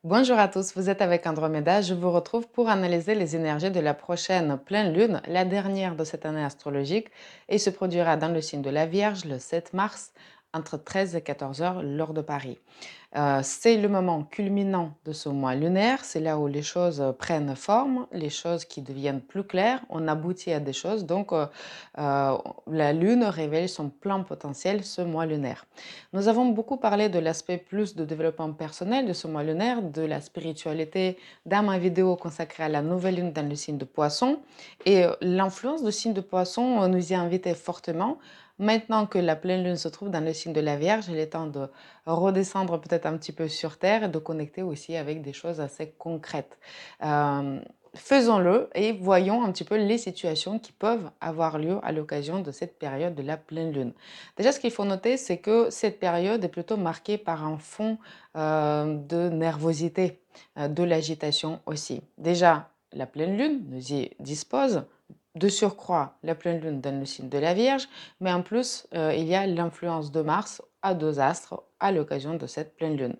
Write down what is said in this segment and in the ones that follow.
Bonjour à tous, vous êtes avec Andromeda. Je vous retrouve pour analyser les énergies de la prochaine pleine lune, la dernière de cette année astrologique, et se produira dans le signe de la Vierge le 7 mars entre 13 et 14 heures l'heure de Paris. C'est le moment culminant de ce mois lunaire, c'est là où les choses prennent forme, les choses qui deviennent plus claires, on aboutit à des choses, donc la lune révèle son plein potentiel ce mois lunaire. Nous avons beaucoup parlé de l'aspect plus de développement personnel de ce mois lunaire, de la spiritualité dans ma vidéo consacrée à la nouvelle lune dans le signe de Poisson, et l'influence du signe de Poisson nous y a invité fortement. Maintenant que la pleine lune se trouve dans le signe de la Vierge, il est temps de redescendre peut-être un petit peu sur Terre et de connecter aussi avec des choses assez concrètes. Euh, Faisons-le et voyons un petit peu les situations qui peuvent avoir lieu à l'occasion de cette période de la pleine lune. Déjà, ce qu'il faut noter, c'est que cette période est plutôt marquée par un fond de nervosité, de l'agitation aussi. Déjà, la pleine lune nous y dispose. De surcroît, la pleine lune donne le signe de la Vierge, mais en plus, il y a l'influence de Mars à deux astres à l'occasion de cette pleine lune.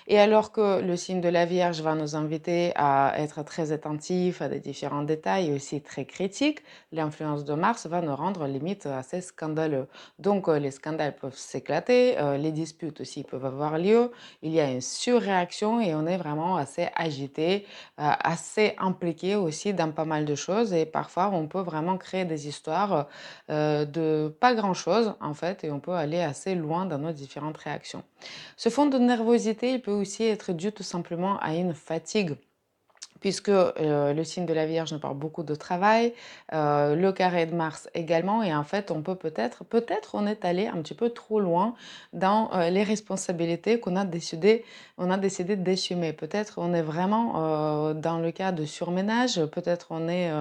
Et alors que le signe de la Vierge va nous inviter à être très attentifs à des différents détails et aussi très critiques, l'influence de Mars va nous rendre limite assez scandaleux. Donc les scandales peuvent s'éclater, les disputes aussi peuvent avoir lieu, il y a une surréaction et on est vraiment assez agité, assez impliqué aussi dans pas mal de choses et parfois on peut vraiment créer des histoires de pas grand-chose en fait et on peut aller assez loin dans nos différentes réactions. Ce fond de nervosité, il peut aussi être dû tout simplement à une fatigue puisque le signe de la Vierge nous parle beaucoup de travail, le carré de Mars également, et en fait, on peut peut-être on est allé un petit peu trop loin dans les responsabilités on a décidé d'assumer. Peut-être on est vraiment dans le cas de surménage, peut-être on est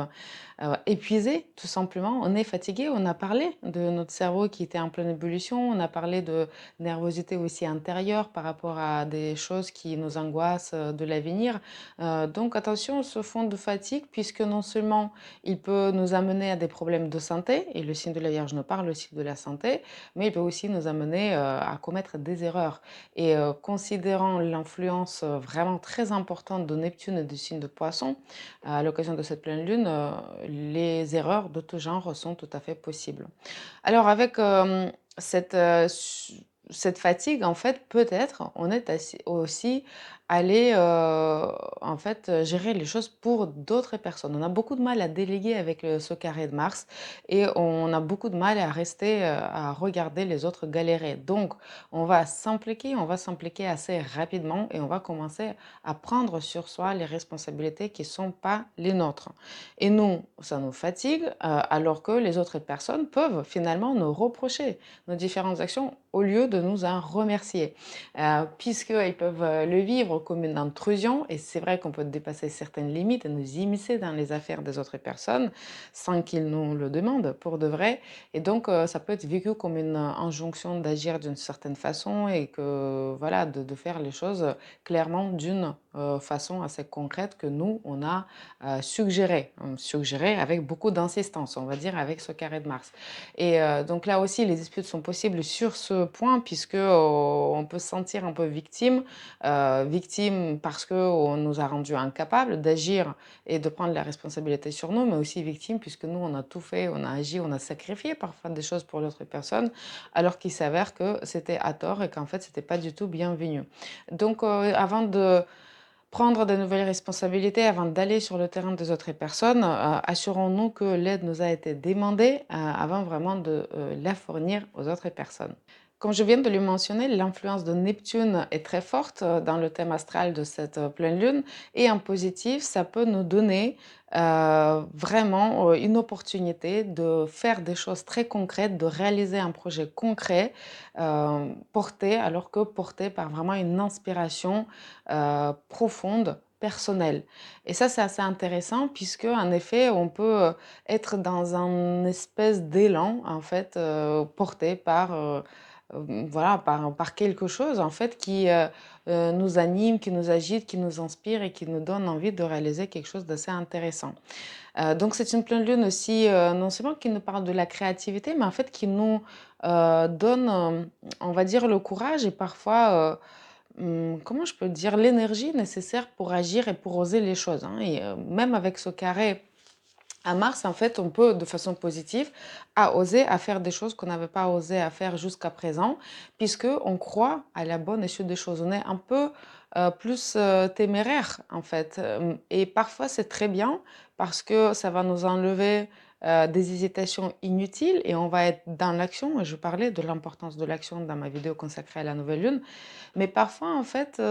épuisé, tout simplement. On est fatigué. On a parlé de notre cerveau qui était en pleine ébullition. On a parlé de nervosité aussi intérieure par rapport à des choses qui nous angoissent de l'avenir. Donc attention ce fond de fatigue, puisque non seulement il peut nous amener à des problèmes de santé, et le signe de la Vierge nous parle aussi de la santé, mais il peut aussi nous amener à commettre des erreurs. Et considérant l'influence vraiment très importante de Neptune et du signe de Poisson, à l'occasion de cette pleine lune, les erreurs de tout genre sont tout à fait possibles. Alors avec cette fatigue, en fait, peut-être on est aussi allé en fait gérer les choses pour d'autres personnes. On a beaucoup de mal à déléguer avec ce carré de Mars et on a beaucoup de mal à rester à regarder les autres galérer. Donc on va s'impliquer assez rapidement et on va commencer à prendre sur soi les responsabilités qui ne sont pas les nôtres. Et nous, ça nous fatigue, alors que les autres personnes peuvent finalement nous reprocher nos différentes actions au lieu de nous en remercier, puisqu'ils peuvent le vivre comme une intrusion, et c'est vrai qu'on peut dépasser certaines limites et nous immiscer dans les affaires des autres personnes sans qu'ils nous le demandent pour de vrai, et donc ça peut être vécu comme une injonction d'agir d'une certaine façon et que voilà, de faire les choses clairement d'une façon assez concrète que nous, on a suggéré avec beaucoup d'insistance, on va dire, avec ce carré de Mars. Et donc là aussi, les disputes sont possibles sur ce point, puisque on peut se sentir un peu victime, victime parce qu'on nous a rendus incapables d'agir et de prendre la responsabilité sur nous, mais aussi victime puisque nous, on a tout fait, on a agi, on a sacrifié parfois des choses pour l'autre personne, alors qu'il s'avère que c'était à tort et qu'en fait, c'était pas du tout bienvenu. Donc, avant de prendre de nouvelles responsabilités, avant d'aller sur le terrain des autres personnes, assurons-nous que l'aide nous a été demandée avant vraiment de la fournir aux autres personnes. Comme je viens de le mentionner, l'influence de Neptune est très forte dans le thème astral de cette pleine lune, et en positif, ça peut nous donner vraiment une opportunité de faire des choses très concrètes, de réaliser un projet concret porté par vraiment une inspiration profonde, personnelle. Et ça, c'est assez intéressant puisque, en effet, on peut être dans un espèce d'élan, en fait, porté par, voilà, par quelque chose, en fait, qui nous anime, qui nous agite, qui nous inspire et qui nous donne envie de réaliser quelque chose d'assez intéressant. Donc c'est une pleine lune aussi, non seulement qui nous parle de la créativité, mais en fait qui nous donne, on va dire, le courage et parfois comment je peux dire? L'énergie nécessaire pour agir et pour oser les choses, hein, et même avec ce carré à Mars, en fait, on peut, de façon positive, à oser à faire des choses qu'on n'avait pas osé à faire jusqu'à présent, puisque on croit à la bonne issue des choses. On est un peu plus téméraire, en fait. Et parfois, c'est très bien parce que ça va nous enlever des hésitations inutiles et on va être dans l'action. Et je parlais de l'importance de l'action dans ma vidéo consacrée à la nouvelle lune. Mais parfois, en fait,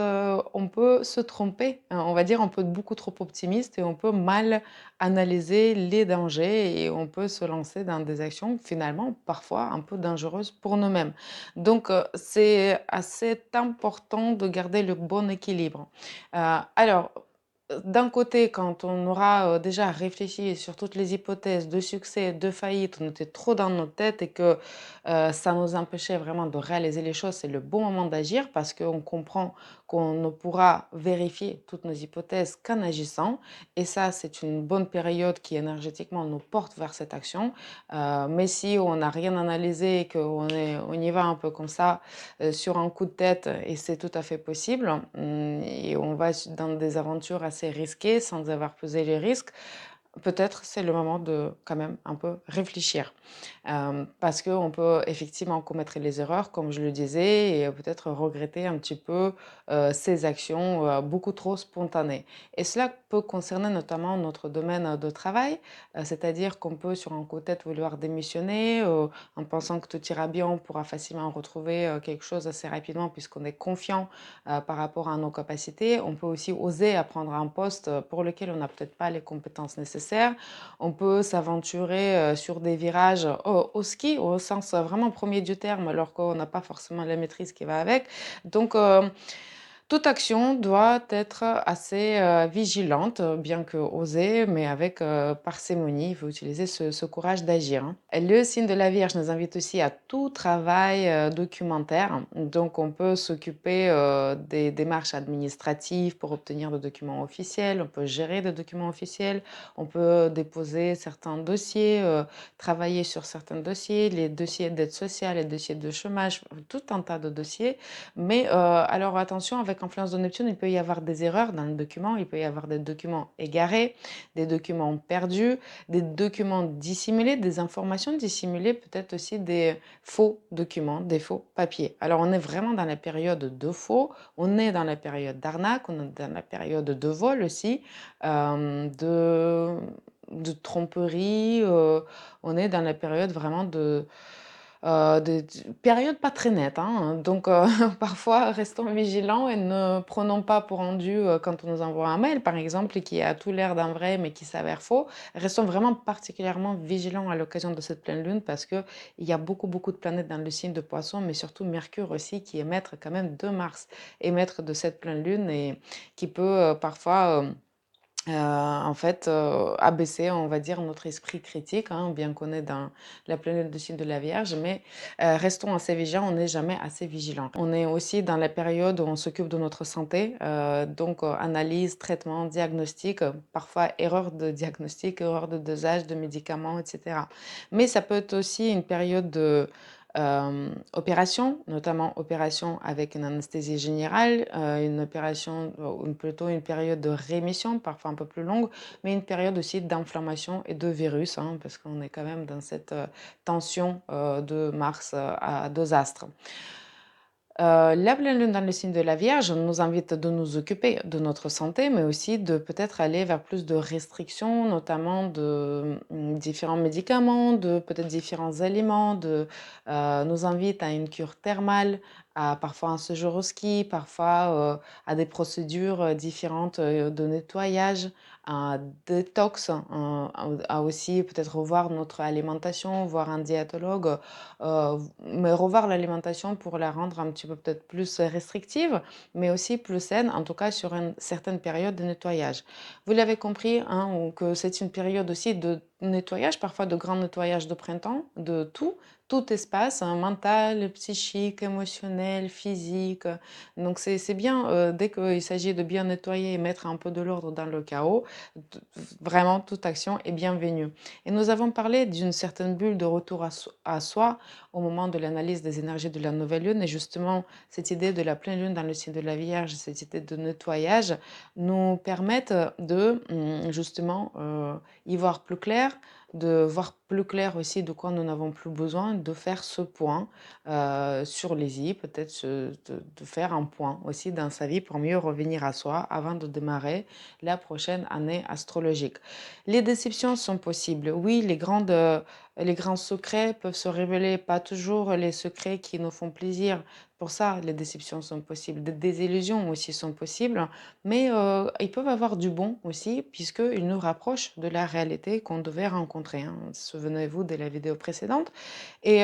on peut se tromper, hein. On va dire, on peut être beaucoup trop optimiste et on peut mal analyser les dangers et on peut se lancer dans des actions finalement parfois un peu dangereuses pour nous-mêmes. Donc, c'est assez important de garder le bon équilibre. Alors, d'un côté, quand on aura déjà réfléchi sur toutes les hypothèses de succès, de faillite, on était trop dans nos têtes et que ça nous empêchait vraiment de réaliser les choses, c'est le bon moment d'agir parce qu'on comprend qu'on ne pourra vérifier toutes nos hypothèses qu'en agissant. Et ça, c'est une bonne période qui énergétiquement nous porte vers cette action. Mais si on n'a rien analysé et on y va un peu comme ça, sur un coup de tête, et c'est tout à fait possible, et on va dans des aventures assez risquées sans avoir pesé les risques, peut-être c'est le moment de quand même un peu réfléchir. Parce qu'on peut effectivement commettre les erreurs, comme je le disais, et peut-être regretter un petit peu ces actions beaucoup trop spontanées. Et cela peut concerner notamment notre domaine de travail, c'est-à-dire qu'on peut sur un coup de tête vouloir démissionner, en pensant que tout ira bien, on pourra facilement retrouver quelque chose assez rapidement puisqu'on est confiant par rapport à nos capacités. On peut aussi oser apprendre un poste pour lequel on n'a peut-être pas les compétences nécessaires. On peut s'aventurer sur des virages au ski, au sens vraiment premier du terme, alors qu'on n'a pas forcément la maîtrise qui va avec. Donc, toute action doit être assez vigilante, bien que osée, mais avec parcimonie. Il faut utiliser ce courage d'agir, hein. Et le signe de la Vierge nous invite aussi à tout travail documentaire. Donc, on peut s'occuper des démarches administratives pour obtenir des documents officiels. On peut gérer des documents officiels. On peut déposer certains dossiers, travailler sur certains dossiers, les dossiers d'aide sociale, les dossiers de chômage, tout un tas de dossiers. Mais alors attention, avec influence de Neptune, il peut y avoir des erreurs dans le document, il peut y avoir des documents égarés, des documents perdus, des documents dissimulés, des informations dissimulées, peut-être aussi des faux documents, des faux papiers. Alors on est vraiment dans la période de faux, on est dans la période d'arnaque, on est dans la période de vol aussi, de tromperie, on est dans la période vraiment de période pas très nette, hein, donc parfois restons vigilants et ne prenons pas pour rendu, quand on nous envoie un mail par exemple et qui a tout l'air d'un vrai mais qui s'avère faux. Restons vraiment particulièrement vigilants à l'occasion de cette pleine lune parce qu'il y a beaucoup, beaucoup de planètes dans le signe de Poisson, mais surtout Mercure aussi qui est maître quand même de Mars et maître de cette pleine lune et qui peut, parfois, en fait, abaisser, on va dire, notre esprit critique, hein, bien qu'on est dans la planète du signe de la Vierge, mais restons assez vigilants, on n'est jamais assez vigilants. On est aussi dans la période où on s'occupe de notre santé, donc analyse, traitement, diagnostic, parfois erreur de diagnostic, erreur de dosage de médicaments, etc. Mais ça peut être aussi une période de opération, notamment opération avec une anesthésie générale, une opération, plutôt une période de rémission, parfois un peu plus longue, mais une période aussi d'inflammation et de virus, hein, parce qu'on est quand même dans cette tension de Mars à deux astres. La pleine lune dans le signe de la Vierge nous invite de nous occuper de notre santé, mais aussi de peut-être aller vers plus de restrictions, notamment de différents médicaments, de peut-être différents aliments, nous invite à une cure thermale, à parfois un séjour au ski, parfois à des procédures différentes de nettoyage, à détox, à aussi peut-être revoir notre alimentation, voir un diétologue, mais revoir l'alimentation pour la rendre un petit peu peut-être plus restrictive, mais aussi plus saine, en tout cas sur une certaine période de nettoyage. Vous l'avez compris, hein, que c'est une période aussi de nettoyage, parfois de grands nettoyages de printemps, de tout espace, hein, mental, psychique, émotionnel, physique. Donc c'est bien, dès qu'il s'agit de bien nettoyer et mettre un peu de l'ordre dans le chaos, vraiment toute action est bienvenue. Et nous avons parlé d'une certaine bulle de retour à soi au moment de l'analyse des énergies de la nouvelle lune. Et justement, cette idée de la pleine lune dans le signe de la Vierge, cette idée de nettoyage, nous permettent de justement y voir plus clair, de voir plus clair aussi de quoi nous n'avons plus besoin, de faire ce point sur les i, peut-être de faire un point aussi dans sa vie pour mieux revenir à soi avant de démarrer la prochaine année astrologique. Les déceptions sont possibles. Oui, les grands secrets peuvent se révéler, pas toujours les secrets qui nous font plaisir. Pour ça, les déceptions sont possibles. Des désillusions aussi sont possibles, mais ils peuvent avoir du bon aussi, puisqu'ils nous rapprochent de la réalité qu'on devait rencontrer, hein. Souvenez-vous de la vidéo précédente. Et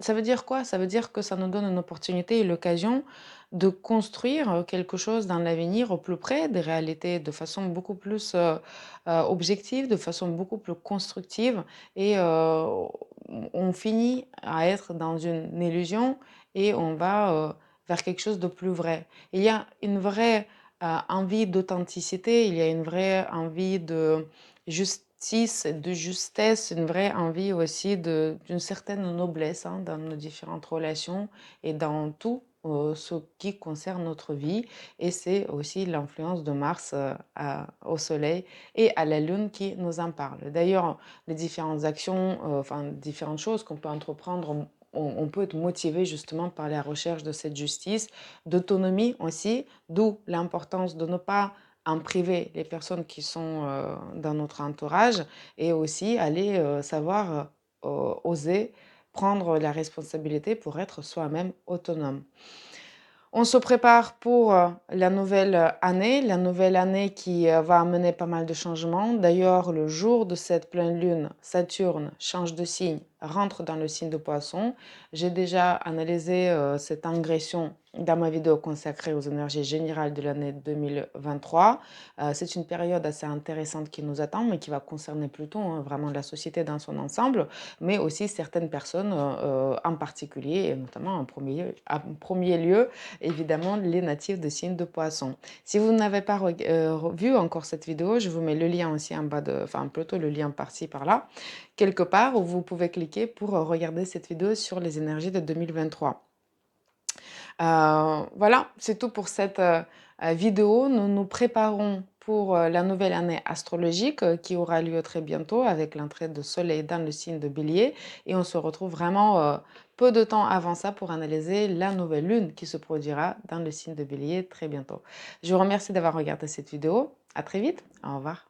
ça veut dire quoi? Ça veut dire que ça nous donne une opportunité et l'occasion de construire quelque chose dans l'avenir au plus près des réalités, de façon beaucoup plus objective, de façon beaucoup plus constructive. Et on finit à être dans une illusion et on va vers quelque chose de plus vrai. Il y a une vraie envie d'authenticité, il y a une vraie envie de justice, de justesse, une vraie envie aussi d'une certaine noblesse, hein, dans nos différentes relations et dans tout ce qui concerne notre vie. Et c'est aussi l'influence de Mars au Soleil et à la Lune qui nous en parle. D'ailleurs, les différentes actions, enfin différentes choses qu'on peut entreprendre, on peut être motivé justement par la recherche de cette justice, d'autonomie aussi, d'où l'importance de ne pas en priver les personnes qui sont dans notre entourage et aussi aller savoir oser prendre la responsabilité pour être soi-même autonome. On se prépare pour la nouvelle année qui va amener pas mal de changements. D'ailleurs, le jour de cette pleine lune, Saturne change de signe, rentre dans le signe de Poisson. J'ai déjà analysé cette ingression dans ma vidéo consacrée aux énergies générales de l'année 2023. C'est une période assez intéressante qui nous attend, mais qui va concerner plutôt hein, vraiment la société dans son ensemble, mais aussi certaines personnes en particulier, et notamment en premier lieu évidemment les natifs de signe de Poisson. Si vous n'avez pas vu encore cette vidéo, je vous mets le lien aussi en bas enfin plutôt le lien par-ci par-là, quelque part où vous pouvez cliquer pour regarder cette vidéo sur les énergies de 2023. Voilà, c'est tout pour cette vidéo. Nous nous préparons pour la nouvelle année astrologique qui aura lieu très bientôt avec l'entrée de Soleil dans le signe de Bélier. Et on se retrouve vraiment peu de temps avant ça pour analyser la nouvelle lune qui se produira dans le signe de Bélier très bientôt. Je vous remercie d'avoir regardé cette vidéo. À très vite. Au revoir.